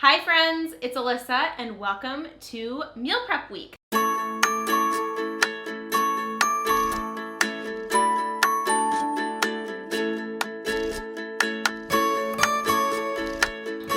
Hi friends, it's Alyssa and welcome to Meal Prep Week. We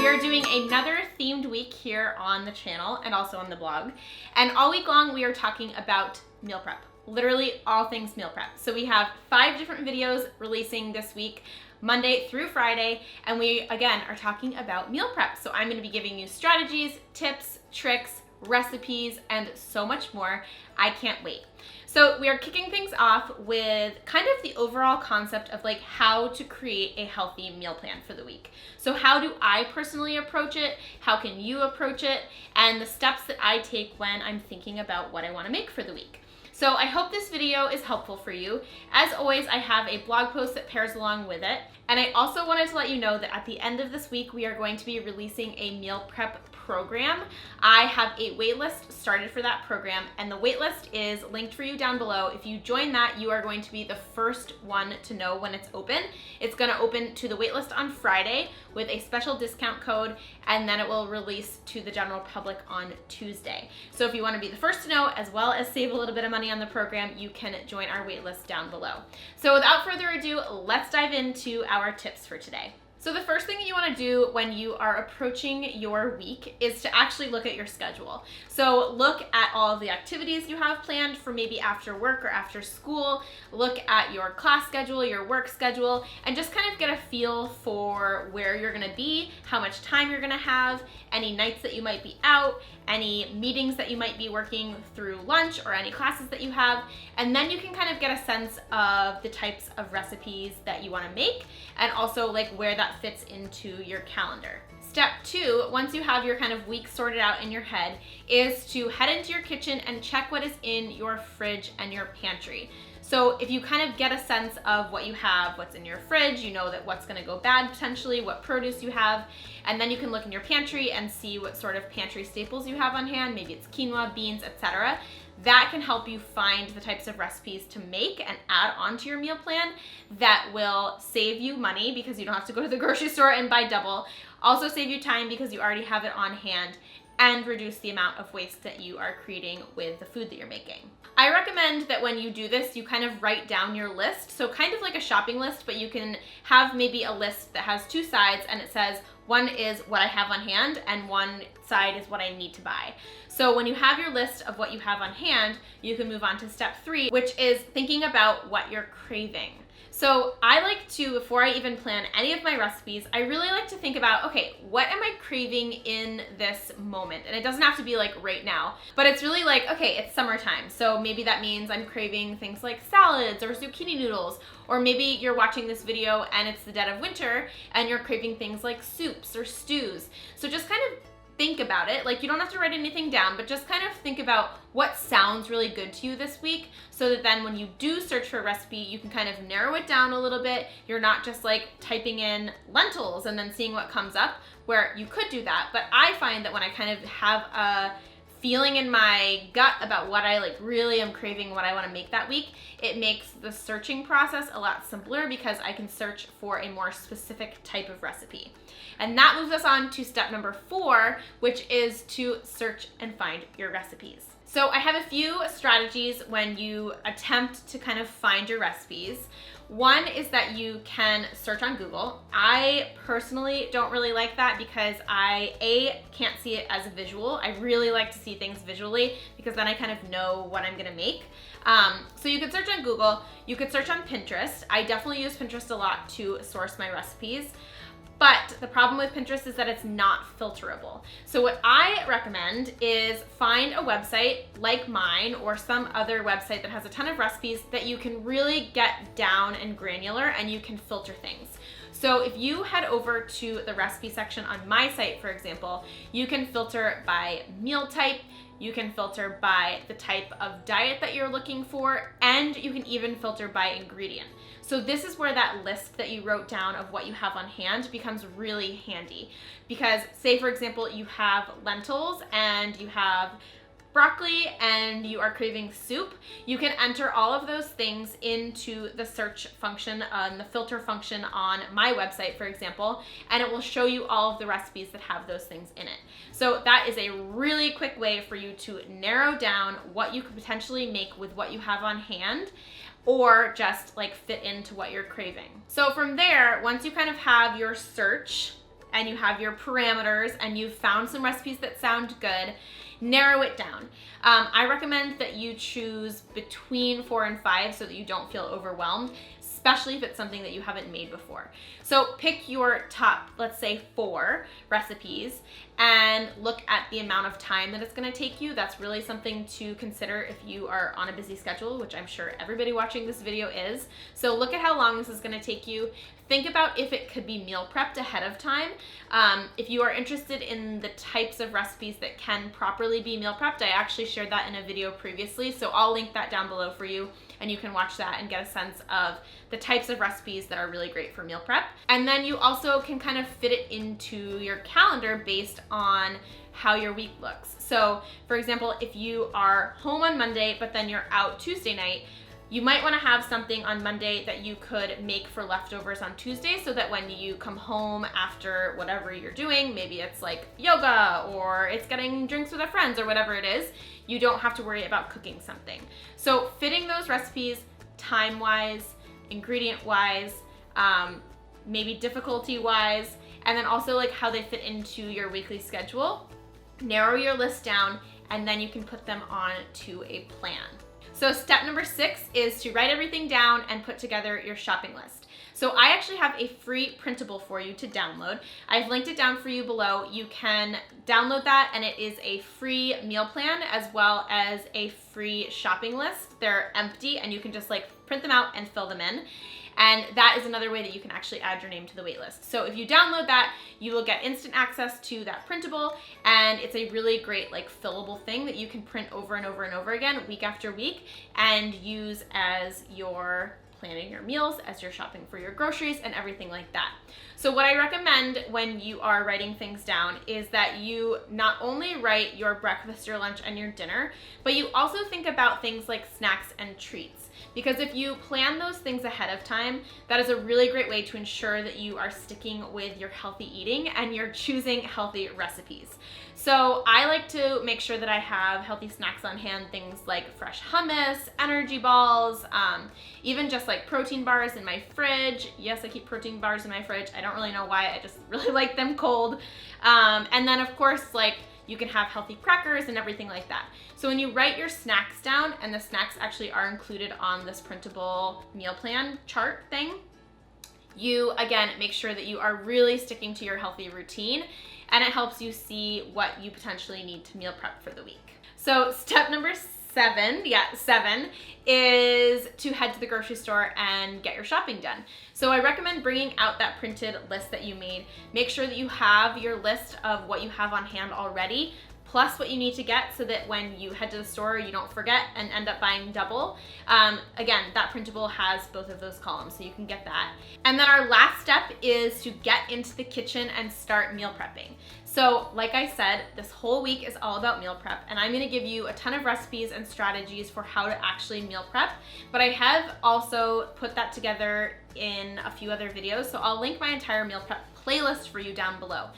are doing another themed week here on the channel and also on the blog. And all week long we are talking about meal prep. Literally all things meal prep. So we have 5 different videos releasing this week, Monday through Friday, and we again are talking about meal prep. So I'm going to be giving you strategies, tips, tricks, recipes, and so much more. I can't wait. So we are kicking things off with kind of the overall concept of like how to create a healthy meal plan for the week. So how do I personally approach it? How can you approach it? And the steps that I take when I'm thinking about what I want to make for the week. So I hope this video is helpful for you. As always, I have a blog post that pairs along with it. And I also wanted to let you know that at the end of this week, we are going to be releasing a meal prep program. I have a waitlist started for that program, and the waitlist is linked for you down below. If you join that, you are going to be the first one to know when it's open. It's going to open to the waitlist on Friday with a special discount code, and then it will release to the general public on Tuesday. So if you want to be the first to know, as well as save a little bit of money on the program, you can join our waitlist down below. So without further ado, let's dive into our tips for today. So the first thing that you want to do when you are approaching your week is to actually look at your schedule. So look at all of the activities you have planned for maybe after work or after school. Look at your class schedule, your work schedule, and just kind of get a feel for where you're going to be, how much time you're going to have, any nights that you might be out, any meetings that you might be working through lunch, or any classes that you have. And then you can kind of get a sense of the types of recipes that you want to make, and also like where that fits into your calendar. Step 2, once you have your kind of week sorted out in your head, is to head into your kitchen and check what is in your fridge and your pantry. So if you kind of get a sense of what you have, what's in your fridge, you know that what's going to go bad potentially, what produce you have, and then you can look in your pantry and see what sort of pantry staples you have on hand. Maybe it's quinoa, beans, etc. That can help you find the types of recipes to make and add onto your meal plan that will save you money because you don't have to go to the grocery store and buy double. Also save you time because you already have it on hand, and reduce the amount of waste that you are creating with the food that you're making. I recommend that when you do this, you kind of write down your list. So kind of like a shopping list, but you can have maybe a list that has 2 sides, and it says one is what I have on hand and one side is what I need to buy. So when you have your list of what you have on hand, you can move on to step 3, which is thinking about what you're craving. So I like to, before I even plan any of my recipes, I really like to think about, okay, what am I craving in this moment? And it doesn't have to be like right now, but it's really like, okay, it's summertime. So maybe that means I'm craving things like salads or zucchini noodles, or maybe you're watching this video and it's the dead of winter and you're craving things like soups or stews. So just kind of think about it. Like, you don't have to write anything down, but just kind of think about what sounds really good to you this week, so that then when you do search for a recipe, you can kind of narrow it down a little bit. You're not just like typing in lentils and then seeing what comes up, where you could do that. But I find that when I kind of have a feeling in my gut about what I like really am craving, what I want to make that week, it makes the searching process a lot simpler because I can search for a more specific type of recipe. And that moves us on to step number 4, which is to search and find your recipes. So I have a few strategies when you attempt to kind of find your recipes. One is that you can search on Google. I personally don't really like that because I can't see it as a visual. I really like to see things visually because then I kind of know what I'm gonna make. So you could search on Google. You could search on Pinterest. I definitely use Pinterest a lot to source my recipes. But the problem with Pinterest is that it's not filterable. So what I recommend is find a website like mine or some other website that has a ton of recipes that you can really get down and granular, and you can filter things. So if you head over to the recipe section on my site, for example, you can filter by meal type, you can filter by the type of diet that you're looking for, and you can even filter by ingredient. So this is where that list that you wrote down of what you have on hand becomes really handy. Because say, for example, you have lentils and you have broccoli and you are craving soup, you can enter all of those things into the search function, the filter function on my website, for example, and it will show you all of the recipes that have those things in it. So that is a really quick way for you to narrow down what you could potentially make with what you have on hand, or just like fit into what you're craving. So from there, once you kind of have your search and you have your parameters and you've found some recipes that sound good, narrow it down. I recommend that you choose between 4 and 5 so that you don't feel overwhelmed, especially if it's something that you haven't made before. So pick your top, let's say 4 recipes, and look at the amount of time that it's gonna take you. That's really something to consider if you are on a busy schedule, which I'm sure everybody watching this video is. So look at how long this is gonna take you. Think about if it could be meal prepped ahead of time. If you are interested in the types of recipes that can properly be meal prepped, I actually shared that in a video previously, so I'll link that down below for you and you can watch that and get a sense of the types of recipes that are really great for meal prep. And then you also can kind of fit it into your calendar based on how your week looks. So for example, if you are home on Monday, but then you're out Tuesday night, you might want to have something on Monday that you could make for leftovers on Tuesday, so that when you come home after whatever you're doing, maybe it's like yoga or it's getting drinks with our friends or whatever it is, you don't have to worry about cooking something. So fitting those recipes time-wise, ingredient-wise, maybe difficulty-wise, and then also like how they fit into your weekly schedule. Narrow your list down, and then you can put them on to a plan. So step number 6 is to write everything down and put together your shopping list. So I actually have a free printable for you to download. I've linked it down for you below. You can download that, and it is a free meal plan as well as a free shopping list. They're empty and you can just like print them out and fill them in. And that is another way that you can actually add your name to the waitlist. So if you download that, you will get instant access to that printable, and it's a really great like fillable thing that you can print over and over and over again, week after week, and use as you're planning your meals, as you're shopping for your groceries and everything like that. So what I recommend when you are writing things down is that you not only write your breakfast, your lunch, and your dinner, but you also think about things like snacks and treats. Because if you plan those things ahead of time, that is a really great way to ensure that you are sticking with your healthy eating and you're choosing healthy recipes. So I like to make sure that I have healthy snacks on hand, things like fresh hummus, energy balls, even just like protein bars in my fridge. Yes, I keep protein bars in my fridge. I don't really know why, I just really like them cold. And then of course, like you can have healthy crackers and everything like that. So when you write your snacks down, and the snacks actually are included on this printable meal plan chart thing, you again make sure that you are really sticking to your healthy routine, and it helps you see what you potentially need to meal prep for the week. So step number 7 is to head to the grocery store and get your shopping done. So I recommend bringing out that printed list that you made. Make sure that you have your list of what you have on hand already, plus what you need to get, so that when you head to the store, you don't forget and end up buying double. Again, that printable has both of those columns, so you can get that. And then our last step is to get into the kitchen and start meal prepping. So like I said, this whole week is all about meal prep, and I'm gonna give you a ton of recipes and strategies for how to actually meal prep, but I have also put that together in a few other videos, so I'll link my entire meal prep playlist for you down below.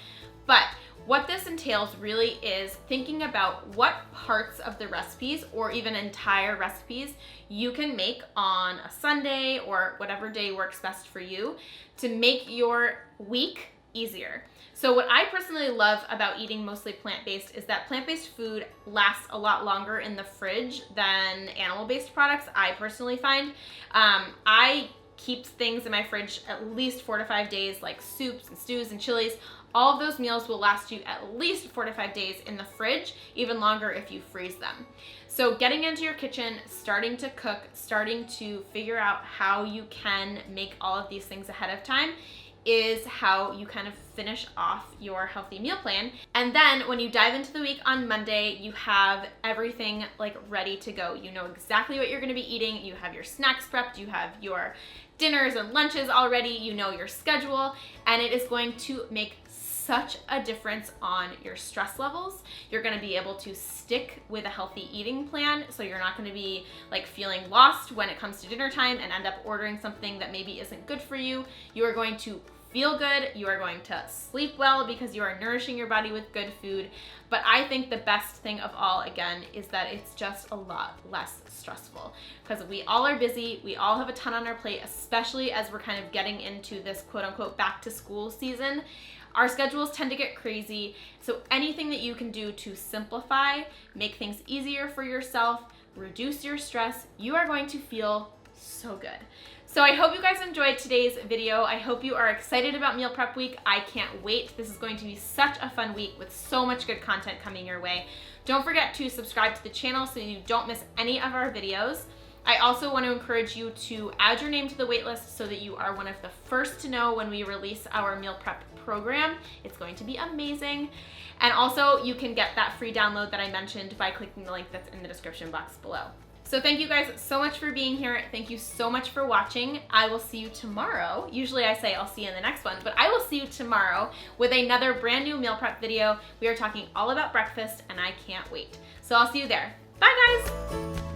But what this entails really is thinking about what parts of the recipes, or even entire recipes, you can make on a Sunday or whatever day works best for you to make your week easier. So what I personally love about eating mostly plant-based is that plant-based food lasts a lot longer in the fridge than animal-based products, I personally find. I keep things in my fridge at least 4 to 5 days, like soups and stews and chilies. All of those meals will last you at least 4 to 5 days in the fridge, even longer if you freeze them. So getting into your kitchen, starting to cook, starting to figure out how you can make all of these things ahead of time is how you kind of finish off your healthy meal plan. And then when you dive into the week on Monday, you have everything like ready to go. You know exactly what you're gonna be eating. You have your snacks prepped, you have your dinners and lunches already, you know your schedule, and it is going to make such a difference on your stress levels. You're gonna be able to stick with a healthy eating plan, so you're not gonna be like feeling lost when it comes to dinner time and end up ordering something that maybe isn't good for you. You are going to feel good, you are going to sleep well because you are nourishing your body with good food. But I think the best thing of all, again, is that it's just a lot less stressful, because we all are busy, we all have a ton on our plate, especially as we're kind of getting into this quote unquote back to school season. Our schedules tend to get crazy, so anything that you can do to simplify, make things easier for yourself, reduce your stress, you are going to feel so good. So I hope you guys enjoyed today's video. I hope you are excited about Meal Prep Week. I can't wait. This is going to be such a fun week with so much good content coming your way. Don't forget to subscribe to the channel so you don't miss any of our videos. I also want to encourage you to add your name to the waitlist so that you are one of the first to know when we release our meal prep program. It's going to be amazing. And also you can get that free download that I mentioned by clicking the link that's in the description box below. So thank you guys so much for being here. Thank you so much for watching. I will see you tomorrow. Usually I say I'll see you in the next one, but I will see you tomorrow with another brand new meal prep video. We are talking all about breakfast and I can't wait. So I'll see you there. Bye guys.